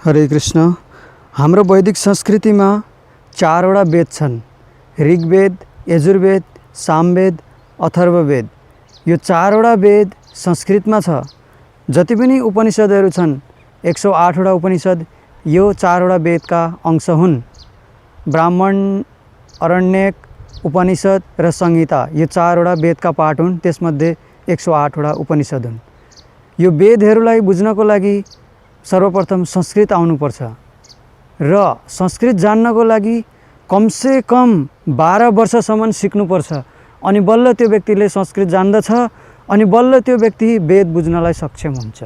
हरे कृष्ण। हाम्रो वैदिक संस्कृतिमा चारवटा वेद छन्। ऋग्वेद, यजुर्वेद, सामवेद, अथर्ववेद। यो चारवटा वेद संस्कृतमा छ। जति पनि उपनिषदहरू छन् 108 वटा उपनिषद यो चारवटा वेदका अंश हुन्। ब्राह्मण, अरण्यक, उपनिषद र संहिता यो चारवटा वेदका पाठ हुन्। त्यसमध्ये 108 वटा उपनिषद हुन्। यो वेदहरूलाई बुझ्नको लागि सर्वप्रथम संस्कृत आउनुपर्छ र संस्कृत जान्नको लागि कमसे कम 12 वर्षसम्म सिक्नुपर्छ। अनि बल्ल त्यो व्यक्तिले संस्कृत जान्दछ अनि बल्ल त्यो व्यक्ति वेद बुझ्नलाई सक्षम हुन्छ।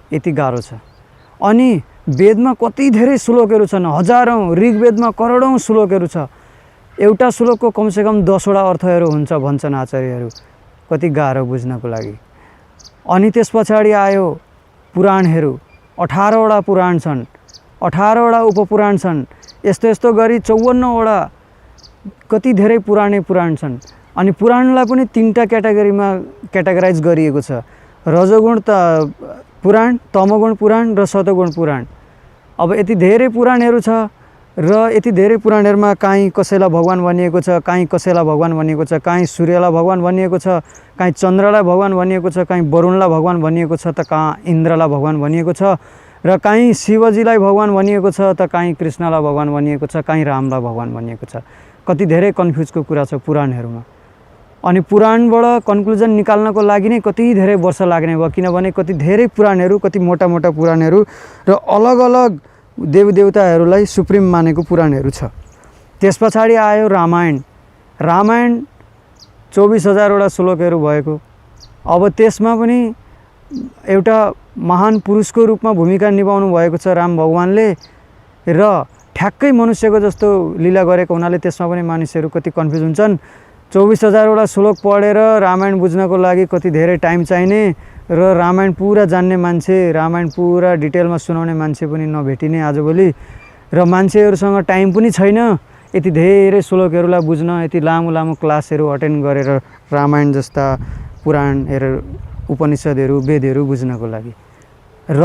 यति गाह्रो छ। अनि वेदमा कति धेरै श्लोकहरू छन्, हजारौं। ऋग्वेदमा करोडौं श्लोकहरू छ। एउटा श्लोकको कमसेकम 10 वटा अर्थहरू हुन्छ भन्छन् आचार्यहरू। कति गाह्रो बुझ्नको लागि। अनि त्यसपछाडि आयो पुराणहरू। 18 वटा पुराण छन्, 18 वटा उपपुराण छन्। यस्तो यस्तो गरी 54 वटा कति धेरै पुराण छन्। अनि पुराणलाई पनि 3टा क्याटेगोरीमा क्याटेगराइज गरिएको छ। रजोगुण पुराण, तमोगुण पुराण र सतोगुण पुराण। अब यति धेरै पुराणहरू छ र यति धेरै पुराणहरूमा काहीँ कसैलाई भगवान भनिएको छ, काहीँ कसैलाई भगवान भनिएको छ, काहीँ सूर्यलाई भगवान भनिएको छ, काहीँ चन्द्रलाई भगवान भनिएको छ, काहीँ वरुणलाई भगवान भनिएको छ, त कहाँ इन्द्रलाई भगवान भनिएको छ, र काहीँ शिवजीलाई भगवान भनिएको छ, त काहीँ कृष्णलाई भगवान भनिएको छ, काहीँ रामलाई भगवान भनिएको छ। कति धेरै कन्फ्युजको कुरा छ पुराणहरूमा। अनि पुराणबाट कन्क्लुजन निकाल्नको लागि नै कति धेरै वर्ष लाग्ने भयो, किनभने कति धेरै पुराणहरू, कति मोटा मोटा पुराणहरू र अलग अलग देवदेवताहरूलाई सुप्रिम मानेको पुराणहरू छ। त्यसपछाडि आयो रामायण। रामायण 24,000 वटा श्लोकहरू भएको। अब त्यसमा पनि एउटा महान पुरुषको रूपमा भूमिका निभाउनु भएको छ राम भगवानले, र ठ्याक्कै मनुष्यको जस्तो लीला गरेको हुनाले त्यसमा पनि मानिसहरू कति कन्फ्युज हुन्छन्। 24,000 वटा श्लोक पढेर रामायण बुझ्नको लागि कति धेरै टाइम चाहिने, र रामायण पुरा जान्ने मान्छे, रामायण पुरा डिटेलमा सुनाउने मान्छे पनि नभेटिने आजभोलि, र मान्छेहरूसँग टाइम पनि छैन यति धेरै श्लोकहरूलाई बुझ्न, यति लामो लामो क्लासहरू अटेन्ड गरेर रामायण जस्ता पुराणहरू, उपनिषदहरू, वेदहरू बुझ्नको लागि। र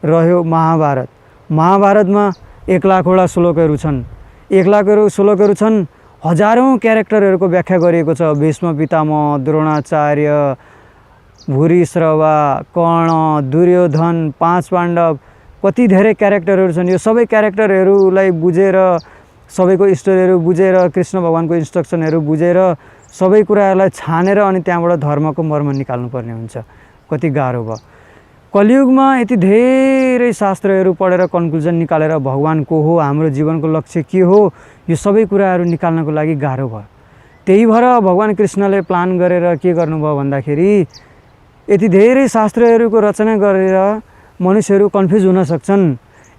रह्यो महाभारत। महाभारतमा 1 लाख वटा श्लोकहरू छन्। 1 लाख श्लोकहरू छन्। हजारौं क्यारेक्टरहरूको व्याख्या गरिएको छ। भीष्म पितामह, द्रोणाचार्य, भूरिश्रवा, कर्ण, दुर्योधन, 5 पाण्डव, कति धेरै क्यारेक्टरहरू छन्। यो सबै क्यारेक्टरहरूलाई बुझेर, सबैको स्टोरीहरू बुझेर, कृष्ण भगवानको इन्स्ट्रक्सनहरू बुझेर, सबै कुराहरूलाई छानेर अनि त्यहाँबाट धर्मको मर्म निकाल्नुपर्ने हुन्छ। कति गाह्रो भयो। कलियुगमा यति धेरै शास्त्रहरू पढेर कन्क्लुजन निकालेर भगवान को हो, हाम्रो जीवनको लक्ष्य के हो, यो सबै कुराहरू निकाल्नको लागि गाह्रो भयो। त्यही भएर भगवान कृष्णले प्लान गरेर के गर्नुभयो भन्दाखेरि यति धेरै शास्त्रहरूको रचना गरेर मनुष्यहरू कन्फ्युज हुन सक्छन्।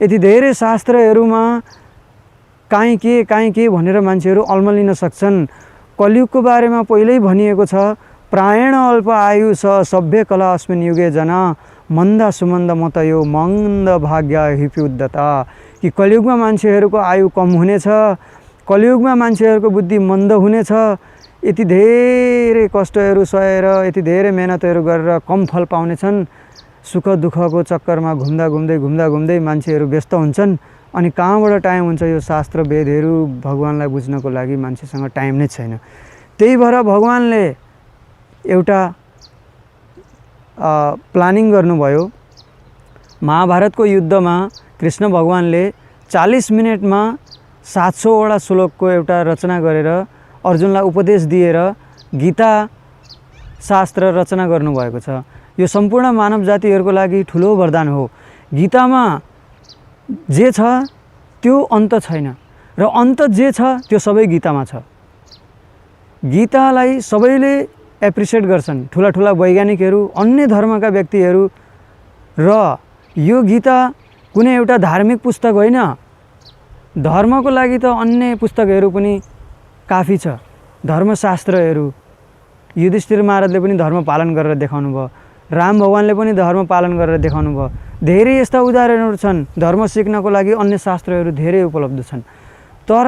यति धेरै शास्त्रहरूमा काहीँ के भनेर मान्छेहरू अल्मलिन सक्छन्। कलियुगको बारेमा पहिल्यै भनिएको छ, प्रायण अल्प आयु छ सभ्य कला अस्मिन् युगे जना मन्द सुमन्द मतयो मन्द भाग्य हिप्युद्धता। कि कलियुगमा मान्छेहरूको आयु कम हुनेछ, कलियुगमा मान्छेहरूको बुद्धि मन्द हुनेछ। यति धेरै कष्टहरू सहेर, यति धेरै मेहनतहरू गरेर कम फल पाउनेछन्। सुख दुःखको चक्करमा घुम्दा घुम्दै मान्छेहरू व्यस्त हुन्छन्। अनि कहाँबाट टाइम हुन्छ यो शास्त्र वेदहरू भगवानलाई बुझ्नको लागि? मान्छेसँग टाइम नै छैन। त्यही भएर भगवानले एउटा प्लानिङ गर्नुभयो। महाभारतको युद्धमा कृष्ण भगवानले 40 मिनटमा 700 वटा श्लोकको एउटा रचना गरेर अर्जुनलाई उपदेश दिएर गीता शास्त्र रचना गर्नुभएको छ। यो सम्पूर्ण मानव जातिहरूको लागि ठुलो वरदान हो। गीतामा जे छ त्यो अन्त छैन, र अन्त जे छ त्यो सबै गीतामा छ। गीतालाई सबैले एप्रिसिएट गर्छन्, ठुला ठुला वैज्ञानिकहरू, अन्य धर्मका व्यक्तिहरू। र यो गीता कुनै एउटा धार्मिक पुस्तक होइन। धर्मको लागि त अन्य पुस्तकहरू पनि काफी छ। धर्मशास्त्रहरू, युधिष्ठिर महाराजले पनि धर्म पालन गरेर देखाउनु भयो, राम भगवानले पनि धर्म पालन गरेर देखाउनु भयो। धेरै यस्ता उदाहरणहरू छन्। धर्म सिक्नको लागि अन्य शास्त्रहरू धेरै उपलब्ध छन्। तर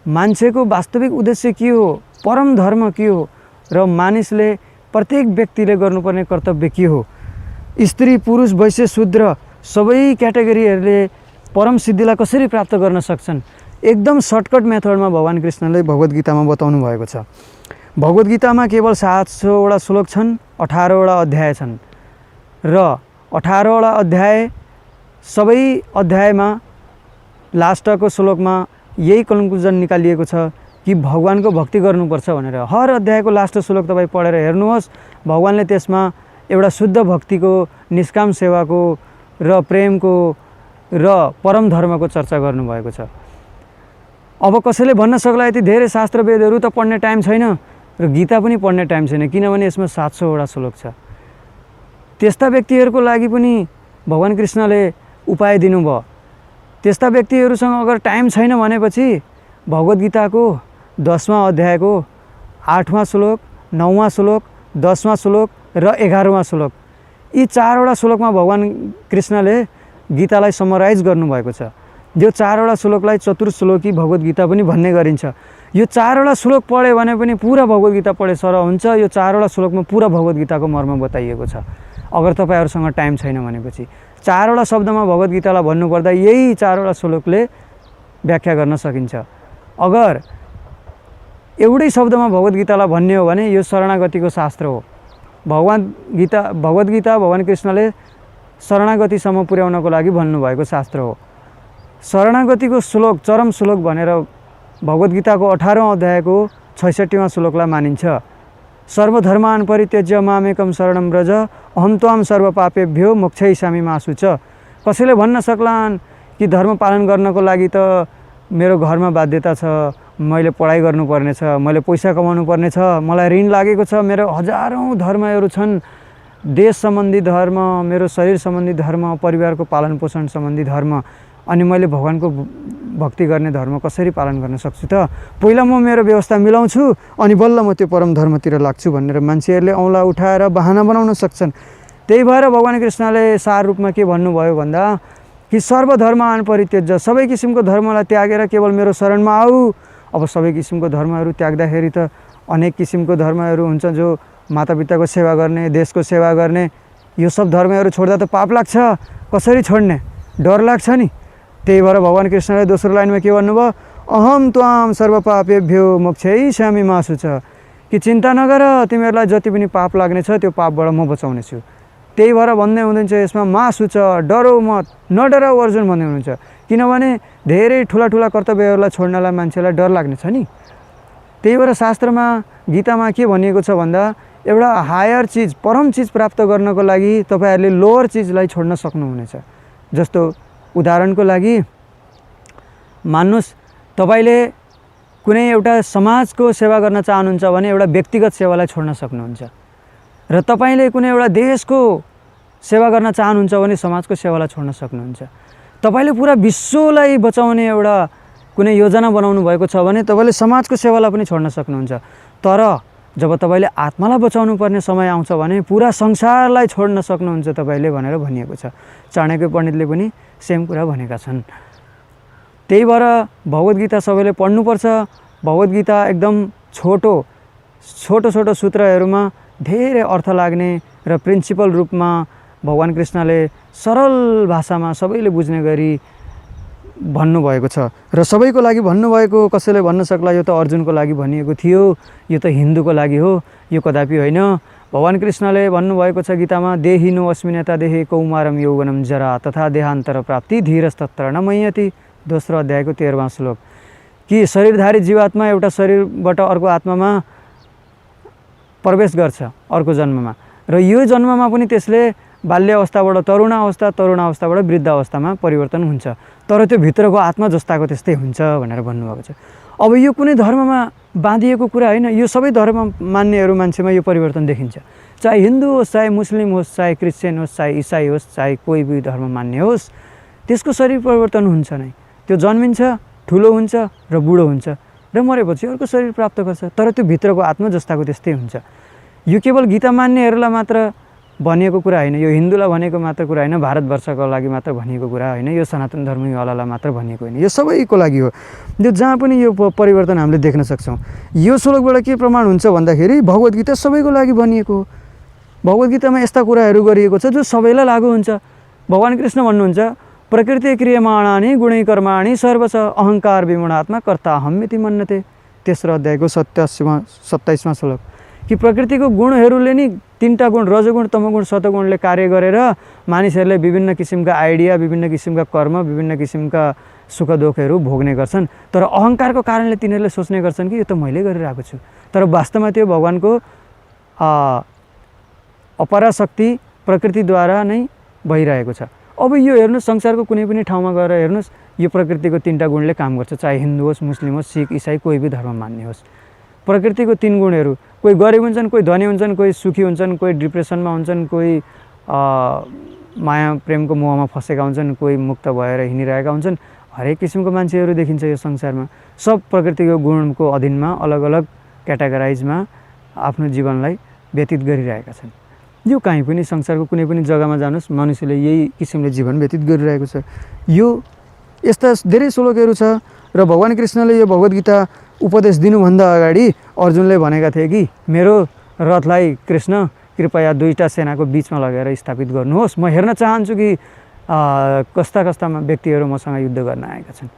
मान्छेको वास्तविक उद्देश्य के हो, परम धर्म के हो, र मानिसले प्रत्येक व्यक्तिले गर्नुपर्ने कर्तव्य के हो, स्त्री पुरुष वैश्य शूद्र सबै क्याटेगोरीहरूले परम सिद्धिलाई कसरी प्राप्त गर्न सक्छन् एकदम सर्टकट मेथडमा भगवान कृष्णले भगवत गीतामा बताउनु भएको छ। भगवत गीतामा केवल 700वटा श्लोक छन्, 18वटा अध्याय छन् र 18वटा अध्याय सबै अध्यायमा लास्टको श्लोकमा यही कन्क्लुजन निकालिएको छ कि भगवानको भक्ति गर्नुपर्छ भनेर। हर अध्यायको लास्ट श्लोक तपाईँ पढेर हेर्नुहोस्, भगवानले त्यसमा एउटा शुद्ध भक्तिको, निष्काम सेवाको र प्रेमको र परम धर्मको चर्चा गर्नुभएको छ। अब कसैले भन्न सक्ला यति धेरै शास्त्र वेदहरू त पढ्ने टाइम छैन र गीता पनि पढ्ने टाइम छैन, किनभने यसमा 700वटा श्लोक छ। त्यस्ता व्यक्तिहरूको लागि पनि भगवान कृष्णले उपाय दिनुभयो। त्यस्ता व्यक्तिहरूसँग अगर टाइम छैन भनेपछि भगवत गीताको 10वां अध्यायको 8वां श्लोक, 9वां श्लोक, 10वां श्लोक र 11वां श्लोक, यी 4वटा श्लोकमा भगवान कृष्णले गीतालाई समराइज गर्नुभएको छ। यो 4वटा श्लोकलाई चतुर्श्लोकी भगवत गीता पनि भन्ने गरिन्छ। यो 4वटा श्लोक पढ्यो भने पनि पुरा भगवत गीता पढे सर हुन्छ। यो 4वटा श्लोकमा पुरा भगवत गीताको मर्म बताइएको छ। अगर तपाईहरुसँग टाइम छैन भनेपछि 4वटा शब्दमा भगवत गीतालाई भन्नुपर्दा यही 4वटा श्लोकले व्याख्या गर्न सकिन्छ। अगर एउटै शब्दमा भगवत गीतालाई भन्ने हो भने यो शरणागतिको शास्त्र हो। भगवत गीता भगवान कृष्णले शरणागतिसम्म पुर्याउनको लागि भन्नुभएको शास्त्र हो। शरणागतिको श्लोक, चरम श्लोक भनेर भगवत गीताको 18औं अध्यायको 66वां श्लोकलाई मानिन्छ। सर्वधर्मान् परित्यज्य मामेकं शरणं व्रज अहं त्वां सर्वपापेभ्यो मोक्षयिष्यामि मा शुच। कसैले भन्न सक्लान् कि धर्म पालन गर्नको लागि त मेरो घरमा बाध्यता छ, मैले पढाइ गर्नुपर्ने छ, मैले पैसा कमाउनु पर्ने छ, मलाई ऋण लागेको छ, मेरो हजारौं धर्महरू छन्, देश सम्बन्धी धर्म, मेरो शरीर सम्बन्धी धर्म, परिवारको पालन पोषण सम्बन्धी धर्म, अनि मैले भगवानको भक्ति गर्ने धर्म कसरी पालन गर्न सक्छु त? पहिला म मेरो व्यवस्था मिलाउँछु अनि बल्ल म त्यो परम धर्मतिर लाग्छु भनेर मान्छेहरूले औँला उठाएर बहाना बनाउन सक्छन्। त्यही भएर भगवान कृष्णले सार रूपमा के भन्नुभयो भन्दा कि सर्वधर्मान् परित्यज्य, सबै किसिमको धर्मलाई त्यागेर केवल मेरो शरणमा आऊ। अब सबै किसिमको धर्महरू त्याग्दाखेरि त अनेक किसिमको धर्महरू हुन्छ जो मातापिताको सेवा गर्ने, देशको सेवा गर्ने, यो सब धर्महरू छोड्दा त पाप लाग्छ, कसरी छोड्ने? डर लाग्छ नि। त्यही भएर भगवान कृष्णले दोस्रो लाइनमा के भन्नुभयो? अहम त्वाम सर्वपापेभ्यो मोक्षयिष्यामि मा शुच, कि चिन्ता नगर, तिमीहरूलाई जति पनि पाप लाग्नेछ त्यो पापबाट म बचाउने छु। त्यही भएर भन्दै हुनुहुन्छ यसमा मा शुच, डरौ मत, नडराऊ अर्जुन भन्दै हुनुहुन्छ। किनभने धेरै ठुला ठुला कर्तव्यहरूलाई छोड्नलाई मान्छेलाई डर लाग्ने छ नि। त्यही भएर शास्त्रमा, गीतामा के भनिएको छ भन्दा एउटा हायर चिज, परम चिज प्राप्त गर्नको लागि तपाईहरुले लोअर चिजलाई छोड्न सक्नुहुनेछ। जस्तो उदाहरणको लागि मान्नुस् तपाईले कुनै एउटा समाजको सेवा गर्न चाहनुहुन्छ भने एउटा व्यक्तिगत सेवालाई छोड्न सक्नुहुन्छ, र तपाईले कुनै एउटा देशको सेवा गर्न चाहनुहुन्छ भने समाजको सेवालाई छोड्न सक्नुहुन्छ। तपाईले पुरा विश्वलाई बचाउने एउटा कुनै योजना बनाउनु भएको छ भने तपाईले समाजको सेवालाई पनि छोड्न सक्नुहुन्छ। तर जब तपाईले आत्मालाई बचाउनु पर्ने समय आउँछ भने पुरा संसारलाई छोड्न सक्नुहुन्छ तपाईले भनेर भनिएको छ। चाणक्य पण्डितले पनि सेम कुरा भनेका छन्। त्यही भएर भगवत गीता सबैले पढ्नुपर्छ। भगवत गीता एकदम छोटो छोटो सूत्रहरूमा धेरै अर्थ लाग्ने र प्रिन्सिपल रूपमा भगवान कृष्णले सरल भाषामा सबैले बुझ्ने गरी भन्नुभएको छ र सबैको लागि भन्नुभएको। कसैले भन्न सक्ला यो त अर्जुनको लागि भनिएको थियो, यो त हिन्दूको लागि हो, यो कदापि होइन। भगवान कृष्णले भन्नुभएको छ गीतामा देहिनो अस्मिनता देहे कौमारम यौवनम जरा तथा देहान्तर प्राप्ति धीरस्तत्र न मय्यति। दोस्रो अध्यायको 13वां श्लोक, कि शरीरधारी जीवात्मा एउटा शरीरबाट अर्को आत्मामा प्रवेश गर्छ अर्को जन्ममा, र यो जन्ममा पनि त्यसले बाल्य अवस्थाबाट तरुण अवस्था, तरुण अवस्थाबाट वृद्ध अवस्थामा परिवर्तन हुन्छ, तर त्यो भित्रको आत्मा जस्ताको त्यस्तै हुन्छ भनेर भन्नुभएको छ। अब यो कुनै धर्ममा बाँधिएको कुरा होइन, यो सबै धर्म मान्नेहरू मान्छेमा यो परिवर्तन देखिन्छ। चाहे हिन्दू होस्, चाहे मुस्लिम होस्, चाहे क्रिस्चियन होस्, चाहे इसाई होस्, चाहे कोही पनि धर्म मान्ने होस्, त्यसको शरीर परिवर्तन हुन्छ नै। त्यो जन्मिन्छ, ठुलो हुन्छ र बुढो हुन्छ र मरेपछि अर्को शरीर प्राप्त गर्छ, तर त्यो भित्रको आत्मा जस्ताको त्यस्तै हुन्छ। यो केवल गीता मान्नेहरूलाई मात्र भनिएको कुरा होइन, यो हिन्दूलाई भनेको मात्र कुरा होइन, भारतवर्षको लागि मात्र भनिएको कुरा होइन, यो सनातन धर्मीवालालाई मात्र भनिएको होइन, यो सबैको लागि हो। यो जहाँ पनि यो परिवर्तन हामीले देख्न सक्छौँ। यो श्लोकबाट के प्रमाण हुन्छ भन्दाखेरि भगवत गीता सबैको लागि भनिएको हो। भगवत गीतामा यस्ता कुराहरू गरिएको छ जो सबैलाई लागू हुन्छ। भगवान कृष्ण भन्नुहुन्छ प्रकृति क्रियमाणानि गुणै कर्माणि सर्वश अहंकार विमूढात्मा कर्ता हम्मिति मन्यते। तेस्रो अध्यायको 27वां श्लोक कि प्रकृतिको गुणहरूले नि तीनटा गुण रजोगुण तमोगुण सतोगुणले कार्य गरेर मानिसहरूले विभिन्न किसिमका आइडिया विभिन्न किसिमका कर्म विभिन्न किसिमका सुख दुःखहरू भोग्ने गर्छन्। तर अहंकारको कारणले तिनीहरूले सोच्ने गर्छन् कि यो त मैले गरिरहेको छु, तर वास्तवमा त्यो भगवानको अपराशक्ति प्रकृतिद्वारा नै भइरहेको छ। अब यो हेर्नुहोस् संसारको कुनै पनि ठाउँमा गएर हेर्नुहोस् यो प्रकृतिको तीनटा गुणले काम गर्छ, चाहे हिन्दू होस् मुस्लिम होस् सिख इसाई कोही भी धर्म मान्ने होस्। प्रकृतिको तीन गुणहरू कोही गरिब हुन्छन् कोही धनी हुन्छन् कोही सुखी हुन्छन् कोही डिप्रेसनमा हुन्छन् कोही माया प्रेमको मोहमा फँसेका हुन्छन् कोही मुक्त भएर हिँडिरहेका हुन्छन्। हरेक किसिमको मान्छेहरू देखिन्छ यो संसारमा। सब प्रकृतिको गुणको अधीनमा अलग अलग क्याटेगोराइजमा आफ्नो जीवनलाई व्यतीत गरिरहेका छन्। यो कहीँ पनि संसारको कुनै पनि जग्गामा जानुहोस् मनुष्यले यही किसिमले जीवन व्यतीत गरिरहेको छ। यो यस्ता धेरै श्लोकहरू छ र भगवान कृष्णले यो भगवत गीता उपदेश दिनुभन्दा अगाडि अर्जुनले भनेका थिए कि मेरो रथलाई कृष्ण कृपया दुईटा सेनाको बीचमा लगेर स्थापित गर्नुहोस्, म हेर्न चाहन्छु कि कस्ता कस्ता व्यक्तिहरू मसँग युद्ध गर्न आएका छन्।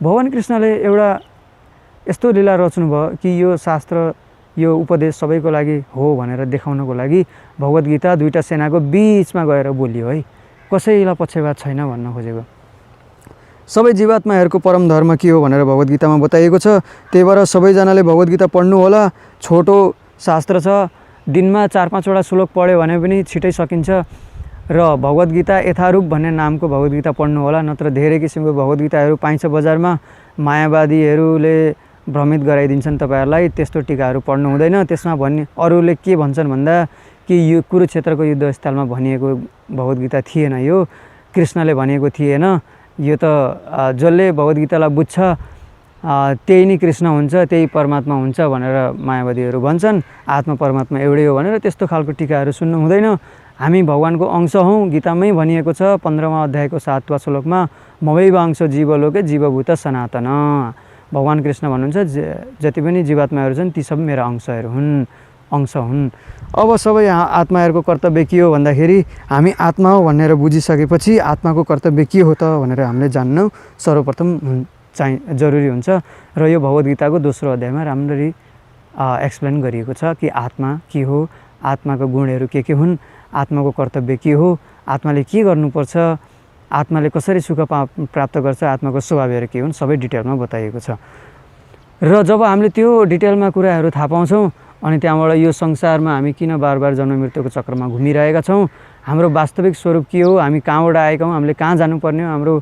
भगवान कृष्णले एउटा यस्तो लीला रच्नु भयो कि यो शास्त्र यो उपदेश सबैको लागि हो भनेर देखाउनको लागि भगवत गीता दुईटा सेनाको बीचमा गएर बोलियो है। कसैलाई पक्षपात छैन भन्न खोजेको। सबै जीवात्माहरूको परम धर्म के हो भनेर भगवत गीतामा बताइएको छ। त्यही भएर सबैजनाले भगवत गीता पढ्नु होला। छोटो शास्त्र छ, दिनमा 4-5 वटा श्लोक पढ्यो भने पनि छिटै सकिन्छ। र भगवत गीता यथारूप भन्ने नामको भगवत गीता पढ्नु होला, नत्र धेरै किसिमको भगवत गीताहरू पाइन्छ बजारमा। मायावादीहरूले भ्रमित गराइदिन्छन् तपाईहरुलाई, त्यस्तो टीकाहरू पढ्नु हुँदैन। त्यसमा भन्ने अरूले के भन्छन् भन्दा कि यो कुरुक्षेत्रको युद्धस्थलमा भनिएको भगवत गीता थिएन, यो कृष्णले भनेको थिएन, यो त जसले भगवत गीतालाई बुझ्छ त्यही नै कृष्ण हुन्छ, त्यही परमात्मा हुन्छ भनेर मायावादीहरू भन्छन्। आत्मा परमात्मा एउटै हो भनेर त्यस्तो खालको टीकाहरू सुन्नु हुँदैन। हामी भगवानको अंश हौं। गीतामै भनिएको छ 15वां अध्यायको 7वां श्लोकमा मवैवांश जीवलोके जीवभूत सनातन। भगवान कृष्ण भन्नुहुन्छ जति पनि जीवात्माहरू छन् ती सब मेरा अंश हुन्। अब सबै आत्माहरूको कर्तव्य के हो भन्दाखेरि हामी आत्मा हो भनेर बुझिसकेपछि आत्माको कर्तव्य के हो त भनेर हामीले जान्न सर्वप्रथम जरुरी हुन्छ। र यो भगवत गीताको दोस्रो अध्यायमा राम्ररी एक्सप्लेन गरिएको छ कि आत्मा के हो, आत्माको गुणहरू के हुन्, आत्माको कर्तव्य के हो, आत्माले के गर्नुपर्छ, आत्माले कसरी सुख प्राप्त गर्छ, आत्माको स्वभावहरू के हुन्, सबै डिटेलमा बताइएको छ। र जब हामीले त्यो डिटेलमा कुराहरू थाहा पाउँछौँ अनि त्यहाँबाट यो संसारमा हामी किन बार जन्म मृत्युको चक्रमा घुमिरहेका छौँ, हाम्रो वास्तविक स्वरूप के हो, हामी कहाँबाट आएका हौँ, हामीले कहाँ जानुपर्ने हो, हाम्रो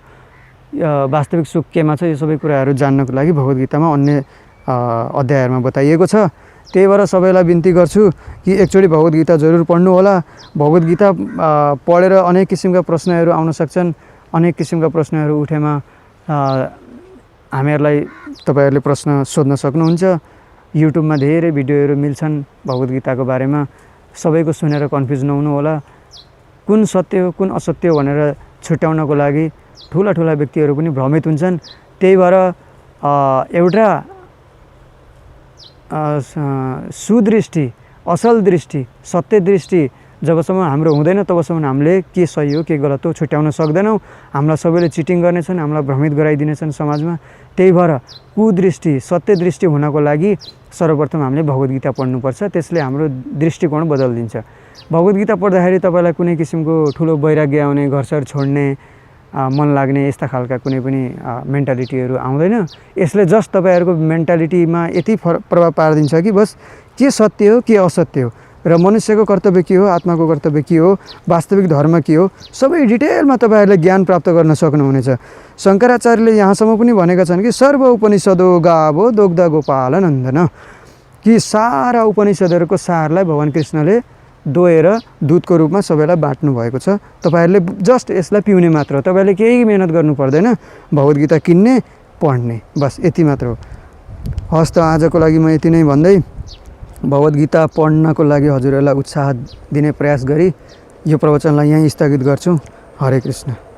वास्तविक सुख केमा छ, यो सबै कुराहरू जान्नको लागि भगवत गीतामा अन्य अध्यायहरूमा बताइएको छ। त्यही भएर सबैलाई बिन्ती गर्छु कि एकचोटि भगवत गीता जरुर पढ्नु होला। भगवत गीता पढेर अनेक किसिमका प्रश्नहरू आउन सक्छन्। अनेक किसिमका प्रश्नहरू उठेमा हामीहरूलाई तपाईहरुले प्रश्न सोध्न सक्नुहुन्छ। युट्युबमा धेरै भिडियोहरू मिल्छन् भगवत गीताको बारेमा। सबैको सुनेर कन्फ्युज नहुनु होला। कुन सत्य हो कुन असत्य हो भनेर छुट्याउनको लागि ठुला व्यक्तिहरू पनि भ्रमित हुन्छन्। त्यही भएर एउटा सुदृष्टि, असल दृष्टि, सत्य दृष्टि जबसम्म हाम्रो हुँदैन तबसम्म हामीले के सही हो के गलत हो छुट्याउन सक्दैनौँ। हामीलाई सबैले चिटिङ गर्नेछन्, हामीलाई भ्रमित गराइदिनेछन् समाजमा। त्यही भएर कुदृष्टि सत्य दृष्टि हुनको लागि सर्वप्रथम हामीले भगवत गीता पढ्नुपर्छ। त्यसले हाम्रो दृष्टिकोण बदलिदिन्छ। भगवत गीता पढ्दाखेरि तपाईलाई कुनै किसिमको ठुलो वैराग्य आउने, घरसर छोड्ने, मन लाग्ने यस्ता खालका कुनै पनि मेन्टालिटीहरू आउँदैन। यसले जस्ट तपाईहरुको मेन्टालिटीमा यति प्रभाव पारिदिन्छ कि बस के सत्य हो के असत्य हो र मनुष्यको कर्तव्य के हो, आत्माको कर्तव्य के हो, वास्तविक धर्म के हो, सबै डिटेलमा तपाईहरुले ज्ञान प्राप्त गर्न सक्नुहुनेछ। शंकराचार्यले यहाँसम्म पनि भनेका छन् कि सर्व उपनिषदो गावो दुग्ध गोपाल नन्दन, कि सारा उपनिषदहरूको सारलाई भगवान कृष्णले दोहेर दूधको रूपमा सबैलाई बाँट्नु भएको छ। तपाईहरुले जस्ट यसलाई पिउने मात्र हो, तपाईले केही मेहनत गर्नु पर्दैन, भगवत गीता किन्ने पढ्ने, बस यति मात्र हो। हस् त आजको लागि म यति नै भन्दै भगवत गीता पढ्नको लागि हजुरहरूलाई उत्साह दिने प्रयास गरी यो प्रवचनलाई यहीँ स्थगित गर्छु। हरे कृष्ण।